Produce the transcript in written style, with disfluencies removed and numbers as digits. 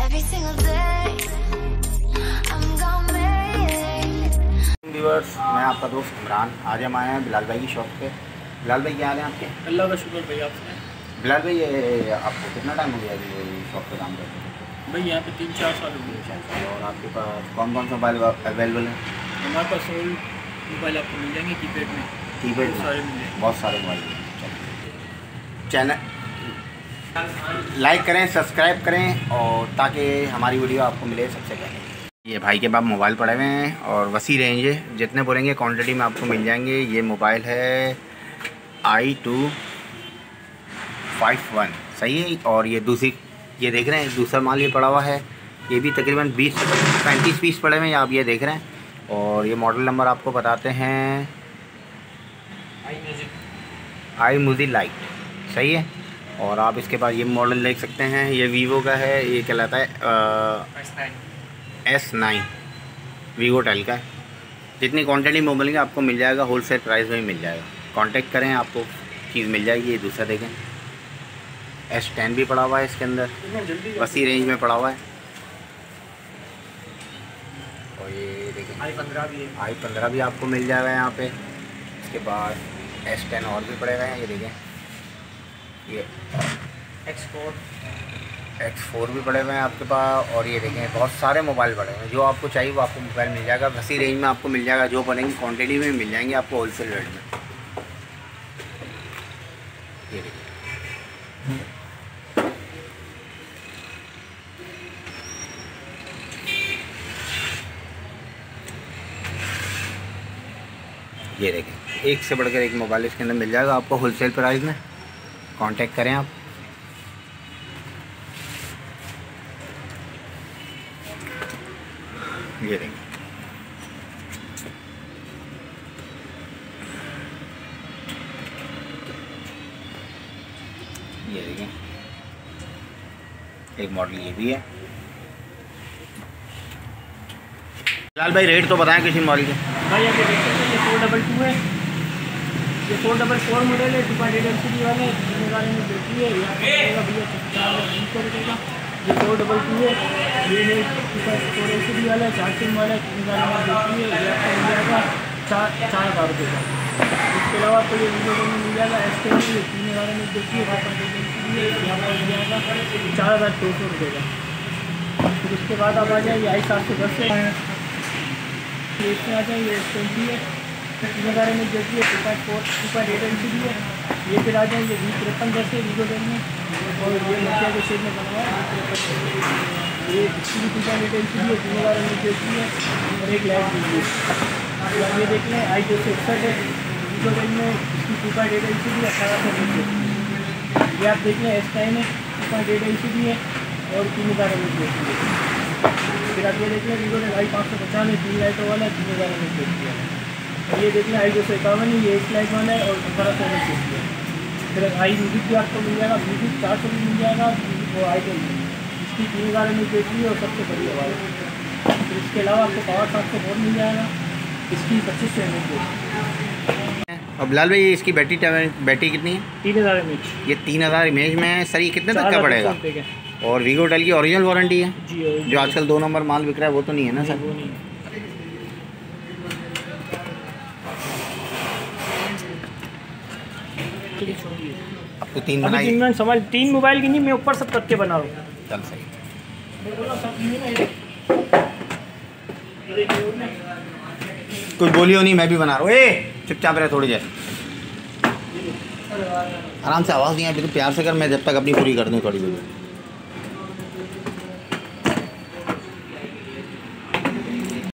every single day. I'm gonna make it. Viewers, मैं आपका दोस्त इमरान। आज हम आए हैं बिलाल भाई की शॉप पे। बिलाल भाई क्या हाल है आपके? अल्लाह का शुक्र भाई। आपसे बिलाल भाई, ये आपको कितना टाइम हो गया अभी शॉप पे काम करते हैं? भाई यहाँ पे 3-4 साल हो गए। 3-4 साल। और आपके पास कौन कौन सा मोबाइल अवेलेबल है? हमारे पास ओल्ड मोबाइल आपको मिल जाएंगे कीपैड में। कीपैड में सारे मिल जाएंगे, बहुत सारे मोबाइल। चैनल लाइक करें, सब्सक्राइब करें और ताकि हमारी वीडियो आपको मिले सबसे पहले। ये भाई के पास मोबाइल पड़े हुए हैं और वसी रेंज है, जितने बोलेंगे क्वांटिटी में आपको मिल जाएंगे। ये मोबाइल है i251, सही है। और ये दूसरी, ये देख रहे हैं दूसरा माल ये पड़ा हुआ है, ये भी तकरीबन 20-35 पीस पड़े हुए हैं, आप ये देख रहे हैं। और ये मॉडल नंबर आपको बताते हैं iMusic Lite, सही है। और आप इसके बाद ये मॉडल देख सकते हैं, ये वीवो का है, ये कहलाता है S9 वीवो टेल का है। जितनी क्वांटिटी में मिलेंगे आपको मिल जाएगा, होलसेल प्राइस में ही मिल जाएगा। कांटेक्ट करें, आपको चीज़ मिल जाएगी। ये दूसरा देखें, S10 भी पड़ा हुआ है इसके अंदर, वसी रेंज में पड़ा हुआ है। और ये देखें i15 भी आपको मिल जाएगा यहाँ पे। इसके बाद S10 और भी पड़े हुए हैं, ये देखें, ये X4 भी पड़े हुए हैं आपके पास। और ये देखें बहुत सारे मोबाइल पड़े हुए हैं, जो आपको चाहिए वो आपको मोबाइल मिल जाएगा। वसी रेंज में आपको मिल जाएगा, जो पड़ेंगे क्वांटिटी में मिल जाएंगे आपको होलसेल रेट में। ये देखिए, ये देखें, एक से बढ़कर एक मोबाइल इसके अंदर मिल जाएगा आपको होलसेल प्राइस में। कांटेक्ट करें आप। ये देखें, ये देखें, एक मॉडल ये भी है। लाल भाई रेट तो बताएं किसी मॉडल के। भाई ये देख सकते हैं, ये 422 है, ये 444 मॉडल है, 2.8 LCD वाले में बैटरी है। यहाँ भैया 420 रुपये का। ये 422 है, ये है 2.4 LCD वाला है, 4 सिम वाला है, 3 में बैटरी है। ये आपको मिल जाएगा 4,000 रुपये का। इसके अलावा आपको ये वीडियो में मिल जाएगा S10 में 3,000 में बैटरी है, 2.8 LCD है, यहाँ पर मिल जाएगा 4,200 रुपये का। फिर उसके बाद आप आ जाइए i710 है, इसमें आ जाए, ये S20 है, 3,000 में बैटरी है, 2.8 LCD है। ये फिर आ जाए, ये V53 जैसे वीडियो में, और ये नोकिया के शेप में बना हुआ है। ये 2.8 LCD है, 3,000 में बैटरी है और एक लाइट भी है। अब ये देख लें, i261 है, वीडियो में, इसकी 2.8 LCD है, 1800 में बैटरी। ये आप देख लें S9 है, 2.8 LCD है और 3,000 में बैटरी है। फिर आप ये देख लें, वीडियो में i550 है, 3 लाइटों वाला है, 3,000 में बैटरी है। और ये देख लें i251 है, ये 1 लाइट वाला है और 1,800 में बैटरी है। फिर iMusic भी आपको मिल जाएगा, म्यूजिक 400 में मिल जाएगा, वो i10 इसकी 3,000 में बैटरी है और सबसे बड़ी आवाज़ है। फिर इसके अलावा आपको पावर 700 मिल जाएगा, इसकी 2500 में बैटरी। और बिलाल भाई इसकी बैटरी कितनी है? 3,000 mAh। ये 3,000 mAh में है सर, ये कितने तक का पड़ेगा? और वीवो टेल की ओरिजिनल वारंटी है जी, जो आजकल 2 नंबर माल बिक रहा है वो तो नहीं है ना सर? वो नहीं है। अब तो 3 बनाई। 3 समझ, 3 मोबाइल की नहीं, मैं ऊपर सब करके बना रहा हूँ। चल सही। कुछ बोलियो नहीं, मैं भी बना रहा हूँ। चुपचाप रहे थोड़ी देर, आराम से आवाज़ नहीं आए, बिल्कुल प्यार से कर। मैं जब तक अपनी पूरी कर दूँ थोड़ी वीडियो।